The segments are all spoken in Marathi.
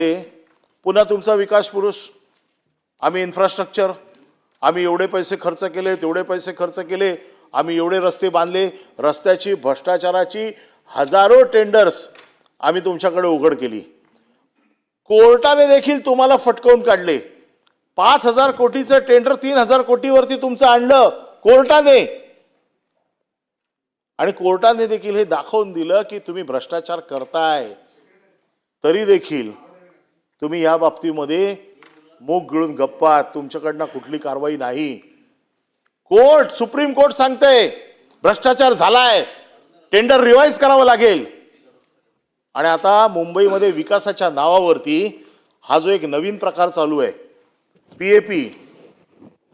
पुन्हा तुमचा विकास पुरुष, आम्ही इन्फ्रास्ट्रक्चर, आम्ही एवढे पैसे खर्च केले, तेवढे पैसे खर्च केले, आम्ही एवढे रस्ते बांधले, रस्त्याची भ्रष्टाचाराची हजारो टेंडर्स आम्ही तुमच्याकडे उघड केली। कोर्टाने देखील तुम्हाला फटकावून काढले। 5,000 कोटीचं टेंडर 3,000 कोटीवरती तुमचं आणलं कोर्टाने, आणि कोर्टाने देखील हे दाखवून दिलं की तुम्ही भ्रष्टाचार करताय, तरी देखील तुम्ही या बाबतीमध्ये मूग गिळून गप्पा, तुमच्याकडनं कुठली कारवाई नाही। कोर्ट, सुप्रीम कोर्ट सांगते भ्रष्टाचार झालाय, टेंडर रिवाइज करावं लागेल। आणि आता मुंबईमध्ये विकासाच्या नावावरती हा जो एक नवीन प्रकार चालू आहे, पीएपी,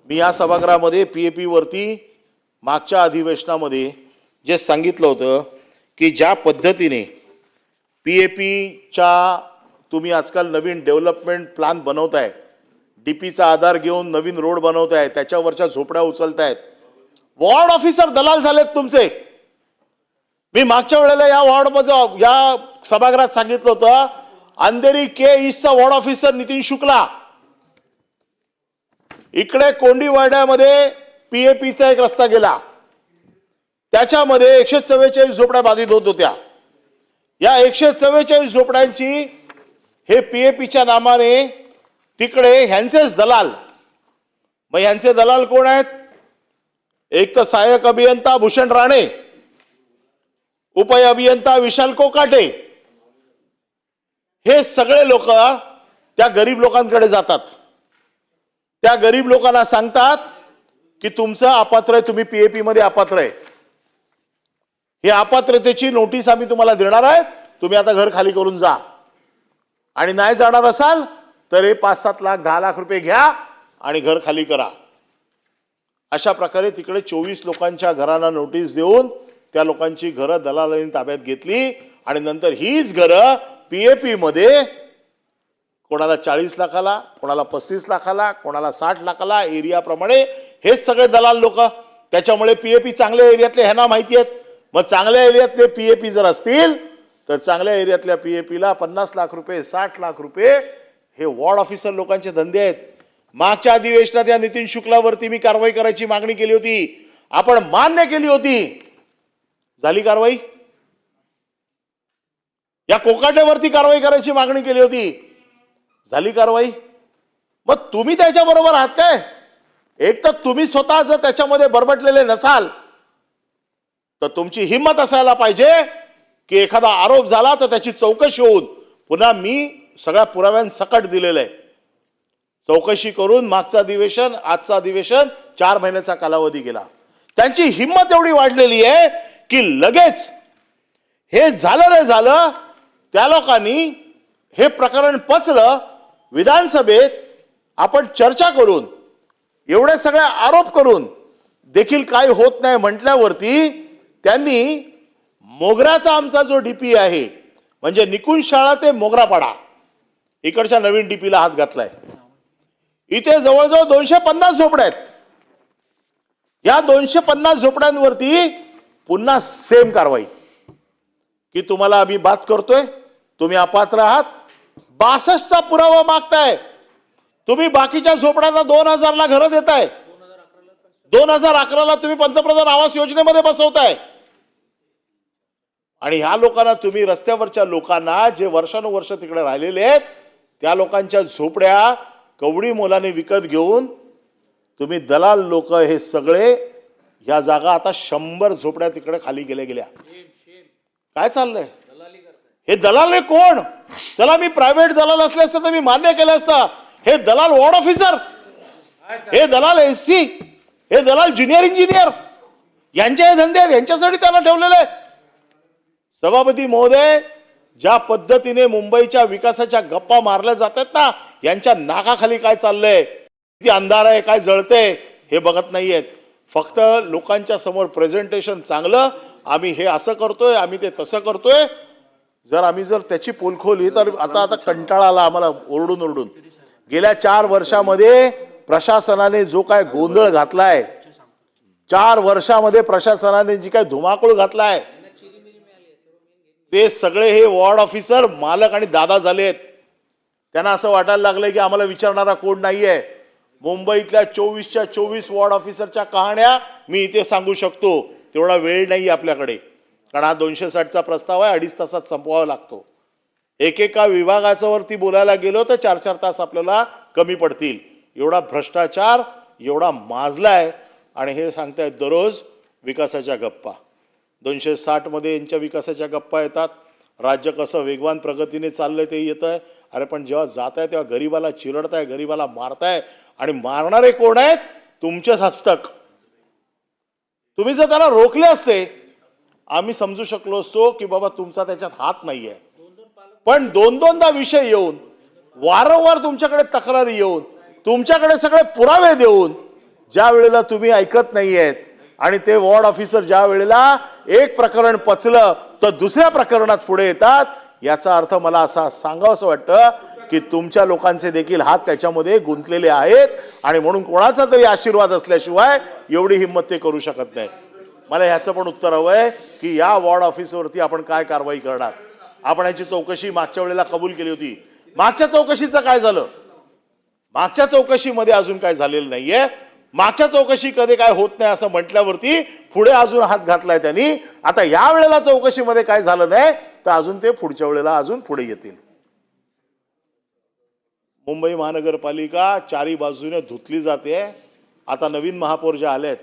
मी या सभागृहामध्ये पीएपी वरती मागच्या अधिवेशनामध्ये जे सांगितलं होतं की ज्या पद्धतीने पीएपीच्या तुम्ही आजकाल नवीन डेव्हलपमेंट प्लॅन बनवताय, डीपीचा आधार घेऊन नवीन रोड बनवताय, त्याच्यावरच्या झोपड्या उचलतायत, वॉर्ड ऑफिसर दलाल झालेत तुमचे। मी मागच्या वेळेला या वॉर्डमध्ये या सभागृहात सांगितलं होतं, अंधेरी के ईस्टचा वॉर्ड ऑफिसर नितीन शुक्ला, इकडे कोंडीवाड्यामध्ये पीएपीचा एक रस्ता गेला, त्याच्यामध्ये 144 झोपड्या बाधित होत होत्या। या 144 झोपड्यांची हे पीएपीच्या नामाने तिकडे ह्यांचेच दलाल, मग ह्यांचे दलाल कोण आहेत? एक तर सहाय्यक अभियंता भूषण राणे, उप अभियंता विशाल कोकाटे, हे सगळे लोक त्या गरीब लोकांकडे जातात, त्या गरीब लोकांना सांगतात की तुमचं अपात्र आहे, तुम्ही पीएपी मध्ये अपात्र आहे, हे अपात्रतेची नोटीस आम्ही तुम्हाला देणार आहे, तुम्ही आता घर खाली करून जा, आणि नाही जाणार असाल तर हे 5-7 लाख 10 लाख रुपये घ्या आणि घर खाली करा। अशा प्रकारे तिकडे 24 लोकांच्या घरांना नोटीस देऊन त्या लोकांची घरं दलालांनी ताब्यात घेतली, आणि नंतर हीच घरं पीएपी मध्ये कोणाला 40 लाखाला, कोणाला 35 लाखाला, कोणाला 60 लाखाला, एरियाप्रमाणे हेच सगळे दलाल लोक। त्याच्यामुळे पीएपी चांगल्या एरियातले ह्यांना माहिती आहेत। मग चांगल्या एरियातले पीएपी जर असतील तर चांगल्या एरियातल्या पीएपीला 50 लाख रुपये, 60 लाख रुपये हे वॉर्ड ऑफिसर लोकांचे धंदे आहेत। मागच्या अधिवेशनात या नितीन शुक्लावरती मी कारवाई करायची मागणी केली होती, आपण मान्य केली होती, झाली कारवाई? या कोकाटेवरती कारवाई करायची मागणी केली होती, झाली कारवाई? मग तुम्ही त्याच्याबरोबर आहात काय? एक तर तुम्ही स्वतः जर त्याच्यामध्ये बरबटलेले नसाल तर तुमची हिंमत असायला पाहिजे की एखादा आरोप झाला तर त्याची चौकशी होऊन, पुन्हा मी सगळ्या पुराव्यांसकट दिलेलं आहे, चौकशी करून मागचं अधिवेशन, आजचं अधिवेशन 4 महिन्याचा कालावधी गेला। त्यांची हिंमत एवढी वाढलेली आहे की लगेच हे झालं नाही झालं, त्या लोकांनी हे प्रकरण पचलं, विधानसभेत आपण चर्चा करून एवढे सगळे आरोप करून देखील काही होत नाही म्हटल्यावरती त्यांनी मोगराचा आमचा जो डीपी आहे, म्हणजे निकुंज शाळा ते मोगरापाडा, इकडच्या नवीन डीपीला हात घातलाय। इथे जवळजवळ 250 झोपड्या आहेत। या 250 झोपड्यांवरती पुन्हा सेम कारवाई की तुम्हाला आम्ही बात करतोय, तुम्ही अपात्र आहात, 62चा पुरावा मागताय, तुम्ही बाकीच्या झोपड्यांना 2000ला घरं देताय, 2011ला तुम्ही पंतप्रधान आवास योजनेमध्ये बसवताय, आणि ह्या लोकांना तुम्ही रस्त्यावरच्या लोकांना जे वर्षानुवर्ष तिकडे राहिलेले आहेत त्या लोकांच्या झोपड्या कवडी मोलाने विकत घेऊन तुम्ही दलाल लोक हे सगळे, ह्या जागा आता 100 झोपड्या तिकडे खाली गेल्या। काय चाललंय? हे दलाल हे कोण? चला मी प्रायव्हेट दलाल असले असतं तर मी मान्य केलं असतं, हे दलाल वॉर्ड ऑफिसर, हे दलाल एससी, हे दलाल ज्युनियर इंजिनियर, यांचे हे धंदे आहेत, यांच्यासाठी त्यांना ठेवलेलं आहे। सभापती महोदय, ज्या पद्धतीने मुंबईच्या विकासाच्या गप्पा मारल्या जातात ना, यांच्या नाकाखाली काय चाललंय, किती अंधार आहे, काय जळतंय हे बघत नाहीयेत। फक्त लोकांच्या समोर प्रेझेंटेशन चांगलं, आम्ही हे असं करतोय, आम्ही ते तसं करतोय, आम्ही जर त्याची पोलखोल तर आता कंटाळा आला आम्हाला ओरडून ओरडून। गेल्या 4 वर्षामध्ये प्रशासनाने जो काय गोंधळ घातलाय, 4 वर्षामध्ये प्रशासनाने जी काय धुमाकूळ घातलाय, ते सगळे हे वॉर्ड ऑफिसर मालक आणि दादा झालेत। त्यांना असं वाटायला लागलंय की आम्हाला विचारणारा कोण नाहीये. मुंबईतल्या 24च्या 24 वॉर्ड ऑफिसरच्या कहाण्या मी इथे सांगू शकतो. तेवढा वेळ नाही आपल्याकडे, कारण हा 260चा प्रस्ताव आहे, 2.5 तासात संपवावा लागतो. एकेका विभागाच्या वरती बोलायला गेलो तर 4-4 तास आपल्याला कमी पडतील. एवढा भ्रष्टाचार एवढा माजलाय आणि हे सांगतायत दररोज विकासाच्या गप्पा. 260 मध्ये यांच्या विकासाच्या गप्पा येतात. राज्य कसं वेगवान प्रगतीने चाललंय ते येत आहे. अरे पण जेव्हा जात आहे तेव्हा गरीबाला चिरडताय, गरीबाला मारताय, आणि मारणारे कोण आहेत? तुमचेच हस्तक. तुम्ही जर त्याला रोखले असते आम्ही समजू शकलो असतो की बाबा तुमचा त्याच्यात हात नाहीये. पण दोनदा विषय येऊन, वारंवार तुमच्याकडे तक्रारी येऊन, तुमच्याकडे सगळे पुरावे देऊन, ज्या वेळेला तुम्ही ऐकत नाहीयेत आणि ते वॉर्ड ऑफिसर ज्या वेळेला एक प्रकरण पचलं तर दुसऱ्या प्रकरणात पुढे येतात, याचा अर्थ मला असा सांगावंसं वाटतं की तुमच्या लोकांचे देखील हात त्याच्यामध्ये गुंतलेले आहेत आणि म्हणून कोणाचा तरी आशीर्वाद असल्याशिवाय एवढी हिंमत ते करू शकत नाही. मला ह्याचं पण उत्तर हवंय की या वॉर्ड ऑफिसवरती आपण काय कारवाई करणार. आपण याची चौकशी मागच्या वेळेला कबूल केली होती. मागच्या चौकशीचं काय झालं? मागच्या चौकशीमध्ये अजून काय झालेलं नाहीये. मागच्या चौकशी कधी काय होत नाही असं म्हटल्यावरती पुढे अजून हात घातलाय त्यांनी. आता या वेळेला चौकशीमध्ये काय झालं नाही तर अजून ते पुढच्या वेळेला अजून पुढे येतील. मुंबई महानगरपालिका चारी बाजूने धुतली जाते. आता नवीन महापौर जे आलेत,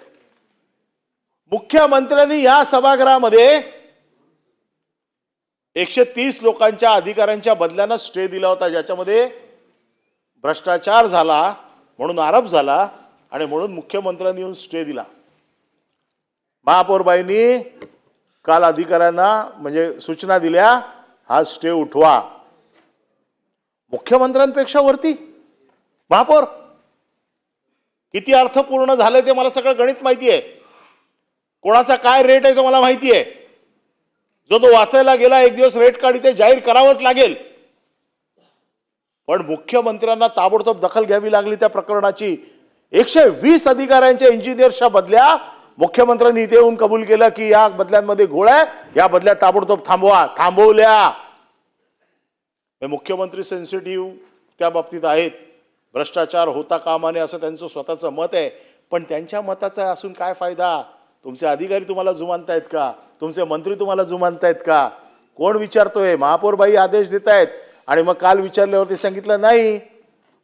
मुख्यमंत्र्यांनी या सभागृहामध्ये 130 लोकांच्या अधिकाऱ्यांच्या बदल्यांना स्टे दिला होता, ज्याच्यामध्ये भ्रष्टाचार झाला म्हणून आरोप झाला आणि म्हणून मुख्यमंत्र्यांनी येऊन स्टे दिला. महापौरबाईंनी काल अधिकाऱ्यांना म्हणजे सूचना दिल्या, हा स्टे उठवा. मुख्यमंत्र्यांपेक्षा वरती महापौर. किती अर्थपूर्ण झाले ते मला सगळं गणित माहिती आहे. कोणाचा काय रेट आहे तो मला माहिती आहे. जो तो वाचायला गेला एक दिवस रेट कार्ड इथे जाहीर करावंच लागेल. पण मुख्यमंत्र्यांना ताबडतोब दखल घ्यावी लागली त्या प्रकरणाची. 120 अधिकाऱ्यांच्या इंजिनियर्सच्या बदल्या मुख्यमंत्र्यांनी इथे येऊन कबूल केलं की या बदल्यांमध्ये घोळ आहे, या बदल्या ताबडतोब थांबवा. थांबवल्या. मुख्यमंत्री सेन्सिटिव्ह त्या बाबतीत आहेत. भ्रष्टाचार होता कामा नये असं त्यांचं स्वतःचं मत आहे. पण त्यांच्या मताचा असून काय फायदा? तुमचे अधिकारी तुम्हाला जुमानतायत का? तुमचे मंत्री तुम्हाला जुमानतायत का? कोण विचारतोय? महापौरबाई आदेश देत आहेत आणि मग काल विचारल्यावरती सांगितलं नाही.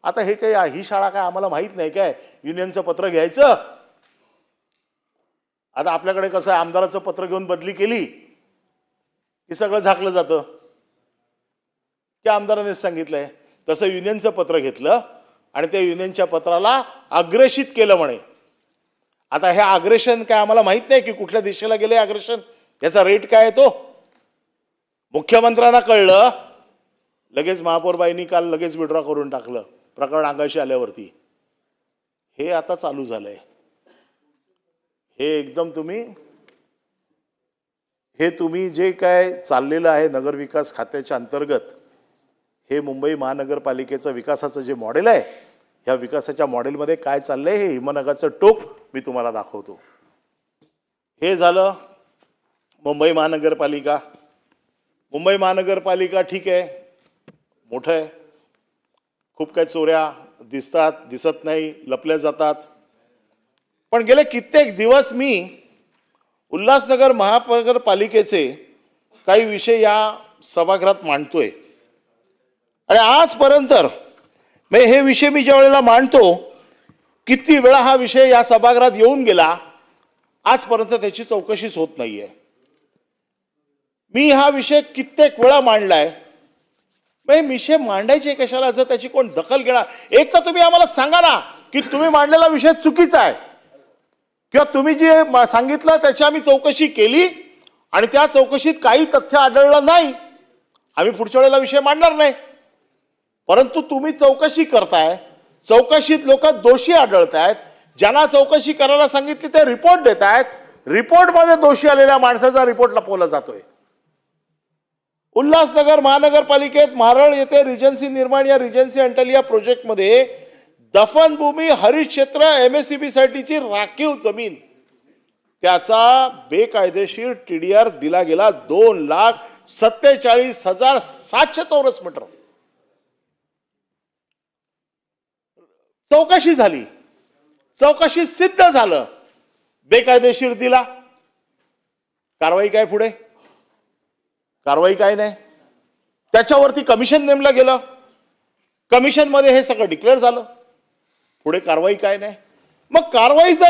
आता हे काय, ही शाळा काय आम्हाला माहित नाही काय युनियनचं पत्र घ्यायचं? आता आपल्याकडे कसं आहे, आमदाराचं पत्र घेऊन बदली केली की सगळं झाकलं जातं की आमदारानेच सांगितलंय. तसं युनियनचं पत्र घेतलं आणि त्या युनियनच्या पत्राला अग्रेषित केलं म्हणे. आता हे अग्रेशन काय आम्हाला माहित नाही की कुठल्या दिशेला गेले अग्रेशन, याचा रेट काय आहे तो मुख्यमंत्र्यांना कळलं. लगेच महापौरबाईंनी काल लगेच विड्रॉ करून टाकलं प्रकरण अंगाशी आल्यावरती. हे आता चालू झालंय. हे एकदम तुम्ही जे काय चाललेलं आहे नगरविकास खात्याच्या अंतर्गत, हे मुंबई महानगरपालिकेचं विकासाचं जे मॉडेल आहे, ह्या विकासाच्या मॉडेलमध्ये काय चाललंय हे हिमनगाचं टोक मी तुम्हाला दाखवतो. हे झालं मुंबई महानगरपालिका. मुंबई महानगरपालिका ठीक आहे, मोठं आहे, खूप काही चोऱ्या दिसतात, दिसत नाही, लपल्या जातात. पण गेले कित्येक दिवस मी उल्हासनगर महानगरपालिकेचे काही विषय या सभागृहात मांडतोय आणि आजपर्यंत हे विषय मी ज्या वेळेला मांडतो, किती वेळा हा विषय या सभागृहात येऊन गेला, आजपर्यंत त्याची चौकशीच होत नाहीये. मी हा विषय कित्येक वेळा मांडलाय. विषय मांडायचे कशाला जर त्याची कोण दखल घेणार? एक तर तुम्ही आम्हाला सांगा ना की तुम्ही मांडलेला विषय चुकीचा आहे, किंवा तुम्ही जे सांगितलं त्याची आम्ही चौकशी केली आणि त्या चौकशीत काही तथ्य आढळलं नाही, आम्ही पुढच्या वेळेला विषय मांडणार नाही. परंतु तुम्ही चौकशी करताय, चौकशीत लोक दोषी आढळत आहेत, ज्यांना चौकशी करायला सांगितली ते रिपोर्ट देत आहेत, रिपोर्टमध्ये दोषी आलेल्या माणसाचा रिपोर्ट लपवला जातोय. उल्हासनगर महानगरपालिकेत मारळ येथे रिजन्सी निर्माण या रिजन्सी अंटलिया प्रोजेक्टमध्ये दफनभूमी हरित क्षेत्र MSCB साठीची राखीव जमीन, त्याचा बेकायदेशीर TDR दिला गेला 2,47,700 चौरस मीटर. चौकशी झाली, चौकशी सिद्ध झालं, बेकायदेशीर दिला, कारवाई काय पुढे? कारवाई काय नाही. त्याच्यावरती कमिशन नेमलं गेलं, कमिशन मध्ये हे सगळं डिक्लेअर झालं, पुढे कारवाई काय नाही. मग कारवाईचा